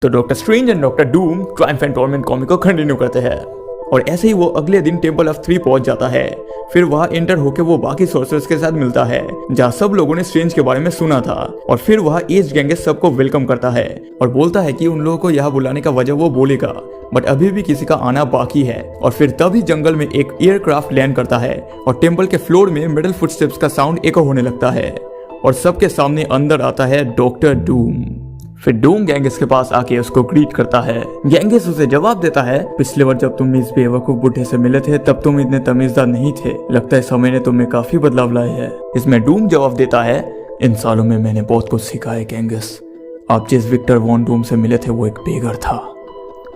तो doctor strange and doctor Doom Triumph and torment comic को continue करते हैं और ऐसे ही वो अगले दिन टेंपल ऑफ 3 पहुंच जाता है। फिर वहां एंटर होकर वो बाकी सोर्सर्स के साथ मिलता है जहां सब लोगों ने स्ट्रेंज के बारे में सुना था। और फिर वहां एज गैंगस सबको वेलकम करता है और बोलता है कि उन लोगों को यहाँ बुलाने का वजह वो बोलेगा, बट अभी भी किसी का आना बाकी है। और फिर तभी जंगल में एक एयरक्राफ्ट लैंड करता है और टेंपल के फ्लोर में मिडल फुटस्टेप्स का साउंड एको होने लगता है और सबके सामने अंदर आता है डॉक्टर डूम। फिर डूम गैंगस के पास आके उसको ग्रीट करता है। गैंगस उसे जवाब देता है, पिछले बार जब तुम इस बेवकूफ बुढ़े से मिले थे तब तुम इतने तमीजदार नहीं थे, लगता है समय ने तुम्हें काफी बदलाव लाए है। इसमें डूम जवाब देता है, इन सालों में मैंने बहुत कुछ सीखा है गैंगस। आप जिस विक्टर वॉन डूम से मिले थे वो एक बेगर था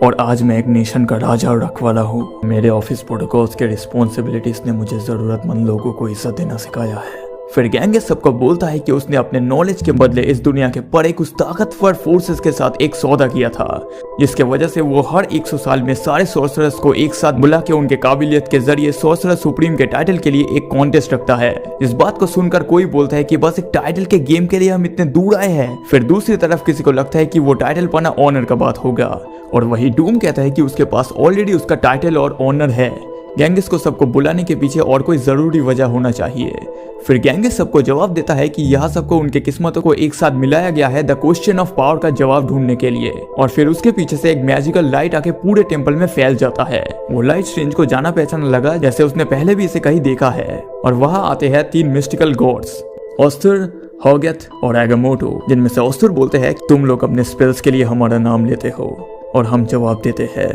और आज मैं एक नेशन का राजा और रखवाला हूँ। मेरे ऑफिस प्रोटोकॉल्स के रिस्पॉन्सिबिलिटीज ने मुझे जरूरतमंद लोगों को इज्जत देना सिखाया है। फिर गैंगस सबको बोलता है कि उसने अपने नॉलेज के बदले इस दुनिया के परे कुछ ताकतवर फोर्सेस के साथ एक सौदा किया था, जिसके वजह से वो हर 100 साल में सारे सोर्सरर्स को एक साथ बुला के उनके काबिलियत के जरिए सोर्सरर सुप्रीम के टाइटल के लिए एक कॉन्टेस्ट रखता है। इस बात को सुनकर कोई बोलता है कि बस एक टाइटल के गेम के लिए हम इतने दूर आए हैं। फिर दूसरी तरफ किसी को लगता है कि वो टाइटल पाना ऑनर का बात होगा और वही डूम कहता है कि उसके पास ऑलरेडी उसका टाइटल और ऑनर है। गैंगस को सबको बुलाने के पीछे और कोई जरूरी वजह होना चाहिए। फिर गैंगस सबको जवाब देता है कि यह सबको उनके किस्मतों को एक साथ मिलाया गया है द क्वेश्चन ऑफ पावर का जवाब ढूंढने के लिए। और फिर उसके पीछे से एक मैजिकल लाइट आके पूरे टेंपल में फैल जाता है। वो लाइट स्ट्रेंज को जाना पहचाना लगा जैसे उसने पहले भी इसे कहीं देखा है। और वहां आते हैं 3 मिस्टिकल गॉड्स, ऑस्टर, हॉगेथ और एगामोटो, जिनमें से ऑस्टर बोलते हैं तुम लोग अपने स्पेल्स के लिए हमारा नाम लेते हो और हम जवाब देते हैं।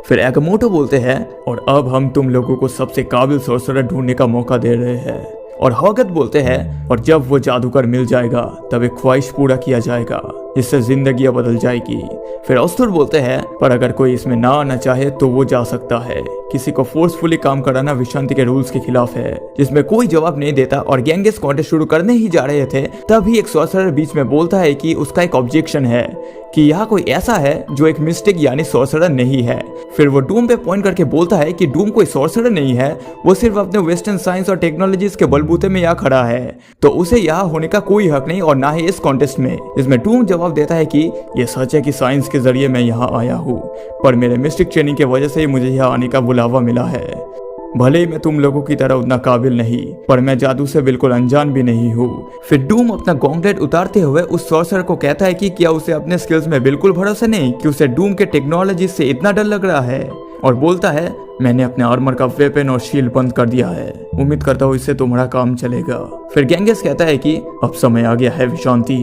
फिर एगामोटो बोलते हैं और अब हम तुम लोगों को सबसे काबिल सोर्सरर ढूंढने का मौका दे रहे हैं। और हॉगेथ बोलते हैं और जब वो जादूगर मिल जाएगा तब एक ख्वाहिश पूरा किया जाएगा जिससे जिंदगियां बदल जाएगी। फिर ऑस्टर बोलते हैं पर अगर कोई इसमें ना आना चाहे तो वो जा सकता है। किसी को फोर्सफुली काम कराना विशांति के रूल्स के खिलाफ है। जिसमें कोई जवाब नहीं देता और गैंगस कॉन्टेस्ट शुरू करने ही जा रहे थे तभी एक सॉर्सरर बीच में बोलता है कि उसका एक ऑब्जेक्शन है कि यहाँ कोई ऐसा है जो एक मिस्टिक यानी सॉर्सरर नहीं है। फिर वो डूम पे पॉइंट करके बोलता है कि डूम कोई सॉर्सरर नहीं है, वो सिर्फ अपने वेस्टर्न साइंस और टेक्नोलॉजीज के बलबूते में यहाँ खड़ा है, तो उसे यहाँ होने का कोई हक नहीं और ना ही इस कॉन्टेस्ट में। इसमें डूम जवाब देता है कि ये सच है कि साइंस के जरिए मैं यहाँ आया हूँ, पर मेरे मिस्टिक ट्रेनिंग की वजह से ही मुझे यहाँ आने का बुलावा मिला है। भले ही मैं तुम लोगों की तरह उतना काबिल नहीं, पर मैं जादू से बिल्कुल अनजान भी नहीं हूँ। फिर डूम अपना गॉन्टलेट उतारते हुए उस सॉर्सरर को कहता है कि क्या उसे अपने स्किल्स में बिल्कुल भरोसा नहीं, कि उसे डूम के टेक्नोलॉजी से इतना डर लग रहा है। और बोलता है मैंने अपने आर्मर का वेपन और शील्ड बंद कर दिया है, उम्मीद करता हूँ इससे तुम्हारा काम चलेगा। फिर गैंगस कहता है कि अब समय आ गया है विशांति,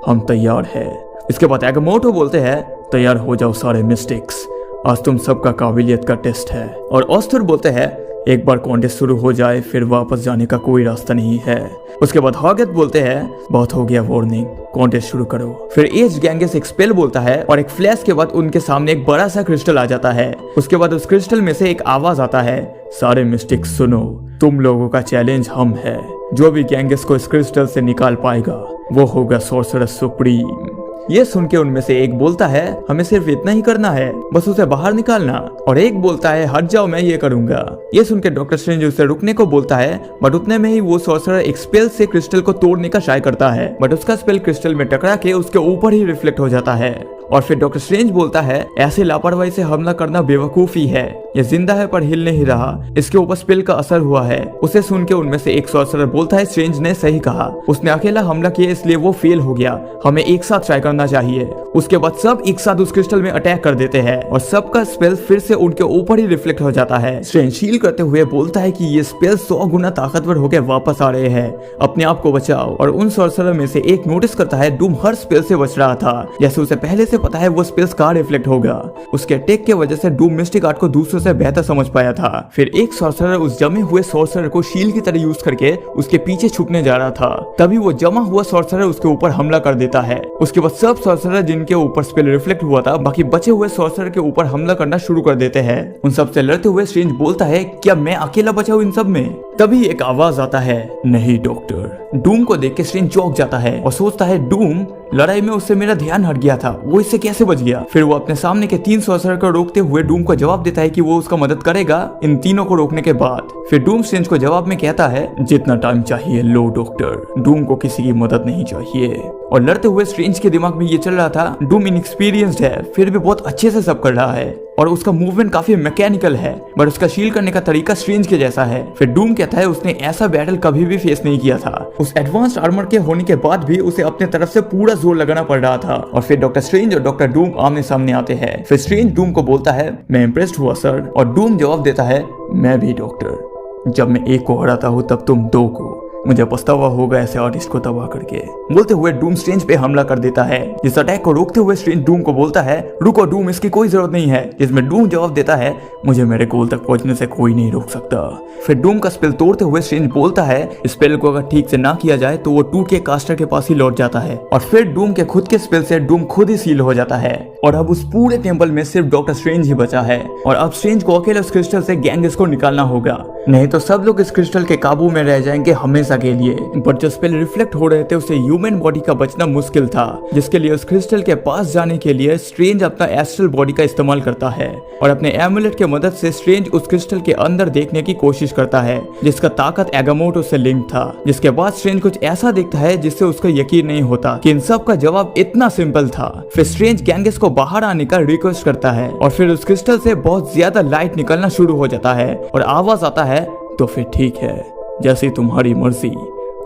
हम तैयार है। इसके बाद एगामोटो बोलते हैं तैयार हो जाओ सारे मिस्टिक्स, आज तुम सबका काबिलियत का टेस्ट है। और ऑस्टर बोलते हैं एक बार कॉन्टेस्ट शुरू हो जाए फिर वापस जाने का कोई रास्ता नहीं है। उसके बाद हॉगेथ बोलते हैं बहुत हो गया वार्निंग, कॉन्टेस्ट शुरू करो। फिर एज गैंगस एक स्पेल बोलता है और एक फ्लैश के बाद उनके सामने एक बड़ा सा क्रिस्टल आ जाता है। उसके बाद उस क्रिस्टल में से एक आवाज आता है, सारे मिस्टिक्स सुनो, तुम लोगों का चैलेंज हम है। जो भी गैंगस को इस क्रिस्टल से निकाल पाएगा वो होगा सोर्सरर सुप्रीम। ये सुन के उनमें से एक बोलता है हमें सिर्फ इतना ही करना है, बस उसे बाहर निकालना। और एक बोलता है हट जाओ मैं ये करूंगा। ये सुन के डॉक्टर स्ट्रेंज उसे रुकने को बोलता है, बट उतने में ही वो सॉर्सरर एक स्पेल से क्रिस्टल को तोड़ने का ट्राई करता है, बट उसका स्पेल क्रिस्टल में टकरा के उसके ऊपर ही रिफ्लेक्ट हो जाता है। और फिर डॉक्टर स्ट्रेंज बोलता है ऐसे लापरवाही से हमला करना बेवकूफी है, ये जिंदा है पर हिल नहीं रहा, इसके ऊपर स्पेल का असर हुआ है। उसे सुन के उनमें से एक सॉर्सरर बोलता है स्ट्रेंज ने सही कहा, उसने अकेला हमला किया इसलिए वो फेल हो गया, हमें एक साथ ट्राई करना चाहिए। उसके बाद सब एक साथ उस क्रिस्टल में अटैक कर देते हैं और सबका स्पेल फिर से उनके ऊपर ही रिफ्लेक्ट हो जाता है। स्ट्रेंज शील करते हुए बोलता है कि ये स्पेल 100 गुना ताकतवर होकर वापस आ रहे हैं, अपने आप को बचाओ। और उन सॉर्सरर में से एक नोटिस करता है डूम हर स्पेल से बच रहा था, जैसे उसे पहले से पता है वो स्पेल्स कहाँ रिफ्लेक्ट होगा। उसके अटैक की वजह से डूम मिस्टिक आर्ट को दूसरों से बेहतर समझ पाया था। फिर एक सॉर्सरर उस जमे हुए सॉर्सरर को शील्ड की तरह यूज करके उसके पीछे छुपने जा रहा था, तभी वो जमा हुआ सॉर्सरर उसके ऊपर हमला कर देता है। उसके बाद सब सॉर्सरर जिनके ऊपर स्पेल रिफ्लेक्ट हुआ था बाकी बचे हुए सॉर्सरर के ऊपर हमला करना शुरू कर देते हैं। उन सब से लड़ते हुए स्ट्रेंज बोलता है क्या मैं अकेला बचा हूँ इन सब में? तभी एक आवाज आता है नहीं डॉक्टर। डूम को देख के स्ट्रेंज चौंक जाता है और सोचता है डूम लड़ाई में उससे मेरा ध्यान हट गया था, वो इससे कैसे बच गया? फिर वो अपने सामने के 3 सॉर्सरर को रोकते हुए डूम को जवाब देता है कि वो उसका मदद करेगा इन तीनों को रोकने के बाद। फिर डूम स्ट्रेंज को जवाब में कहता है जितना टाइम चाहिए लो डॉक्टर, डूम को किसी की मदद नहीं चाहिए। और लड़ते हुए स्ट्रेंज के दिमाग में ये चल रहा था डूम इनएक्सपीरियंस्ड है, फिर भी बहुत अच्छे से सब कर रहा है और उसका मूवमेंट काफी मैकेनिकल है, बट उसका शील करने का तरीका स्ट्रेंज के जैसा है। फिर डूम कहता है उसने ऐसा बैटल कभी भी फेस नहीं किया था। उस एडवांस्ड आर्मर के होने के बाद भी उसे अपने तरफ से पूरा जोर लगाना पड़ रहा था। और फिर डॉक्टर स्ट्रेंज और डॉक्टर डूम आमने सामने आते हैं। फिर स्ट्रेंज डूम को बोलता है मैं इम्प्रेस्ड हुआ सर, और डूम जवाब देता है मैं भी डॉक्टर, जब मैं एक को हराता हूँ तब तुम दो को, मुझे पछतावा होगा ऐसे आर्टिस्ट को तबाह करके। बोलते हुए डूम स्ट्रेंज पे हमला कर देता है। इस अटैक को रोकते हुए स्ट्रेंज डूम को बोलता है रुको डूम, इसकी कोई जरूरत नहीं है, जिसमें डूम जवाब देता है मुझे मेरे गोल तक पहुंचने से कोई नहीं रोक सकता। फिर डूम का स्पेल तोड़ते हुए स्ट्रेंज बोलता है स्पेल को अगर ठीक से ना किया जाए तो वो टूट के कास्टर के पास ही लौट जाता है। और फिर डूम के खुद के स्पेल से डूम खुद ही सील हो जाता है और अब उस पूरे टेम्पल में सिर्फ डॉक्टर स्ट्रेंज ही बचा है। और अब स्ट्रेंज को अकेले उस क्रिस्टल से गैंगस को निकालना होगा, नहीं तो सब लोग इस क्रिस्टल के काबू में रह जाएंगे हमेशा के लिए। बट जो स्पेल रिफ्लेक्ट हो रहे थे उससे ह्यूमन बॉडी का बचना मुश्किल था, जिसके लिए उस क्रिस्टल के पास जाने के लिए स्ट्रेंज अपना एस्ट्रल बॉडी का इस्तेमाल करता है और अपने एमुलेट के मदद से स्ट्रेंज उस क्रिस्टल के अंदर देखने की कोशिश करता है जिसका ताकत एगामोटो से लिंक था। जिसके बाद स्ट्रेंज कुछ ऐसा देखता है जिससे उसका यकीन नहीं होता कि इन सब का जवाब इतना सिंपल था। फिर स्ट्रेंज गैंगस को बाहर आने का रिक्वेस्ट करता है और फिर उस क्रिस्टल से बहुत ज्यादा लाइट निकलना शुरू हो जाता है और आवाज आता है तो फिर ठीक है, जैसी तुम्हारी मर्जी,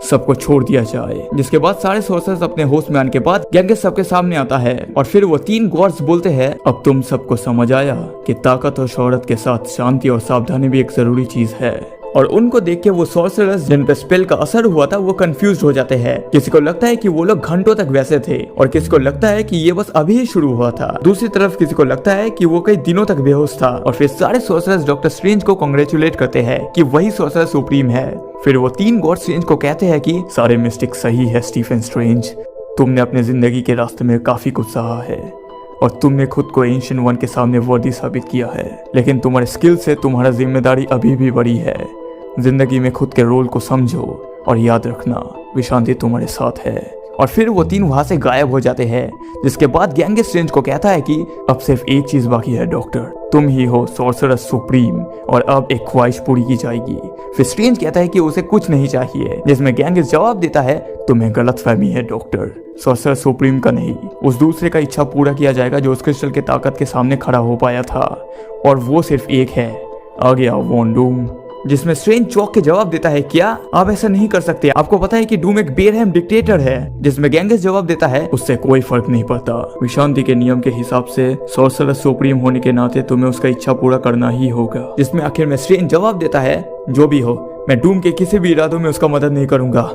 सबको छोड़ दिया जाए। जिसके बाद सारे सोर्सेस अपने होश में आने के बाद गैंगस सबके सामने आता है और फिर वो तीन गॉड्स बोलते हैं अब तुम सबको समझ आया कि ताकत और शोहरत के साथ शांति और सावधानी भी एक जरूरी चीज है। और उनको देख के वो सॉर्सरर्स जिन पे स्पेल का असर हुआ था वो कंफ्यूज हो जाते हैं। किसी को लगता है कि वो लोग घंटों तक वैसे थे और किसी को लगता है कि ये बस अभी ही शुरू हुआ था। दूसरी तरफ किसी को लगता है कि वो कई दिनों तक बेहोश था। और फिर सारे सॉर्सरर्स डॉक्टर स्ट्रेंज को कांग्रेचुलेट करते हैं कि वही सॉर्सरर सुप्रीम है। फिर वो तीन गॉड स्ट्रेंज को कहते हैं कि सारे मिस्टेक सही है स्टीफन स्ट्रेंज, तुमने अपने जिंदगी के रास्ते में काफी कुछ सहा है और तुमने खुद को एंशिएंट वन के सामने वर्दी साबित किया है, लेकिन तुम्हारे स्किल से तुम्हारा जिम्मेदारी अभी भी बड़ी है। जिंदगी में खुद के रोल को समझो और याद रखना विशांति तुम्हारे साथ है। और फिर वो तीन वहां से गायब हो जाते हैं। जिसके बाद गैंगस स्ट्रेंज को कहता है कि अब सिर्फ एक चीज बाकी है डॉक्टर, तुम ही हो सॉर्सरर सुप्रीम और अब एक ख्वाहिश पूरी की जाएगी। फिर स्ट्रेंज कहता है कि उसे कुछ नहीं चाहिए, जिसमें गैंगस जवाब देता है तुम्हें गलतफहमी है डॉक्टर, सॉर्सरर सुप्रीम का नहीं, उस दूसरे का इच्छा पूरा किया जाएगा जो उस क्रिस्टल के ताकत के सामने खड़ा हो पाया था और वो सिर्फ एक है, आ गया वॉन डूम। जिसमें स्ट्रेंज चौक के जवाब देता है क्या आप ऐसा नहीं कर सकते, आपको पता है कि डूम एक बेरहम डिक्टेटर है। जिसमें गैंगस जवाब देता है उससे कोई फर्क नहीं पड़ता, विशांति के नियम के हिसाब से सॉर्सरर सुप्रीम होने के नाते तुम्हें उसका इच्छा पूरा करना ही होगा। जिसमें आखिर में स्ट्रेंज जवाब देता है जो भी हो मैं डूम के किसी भी इरादों में उसका मदद नहीं करूंगा।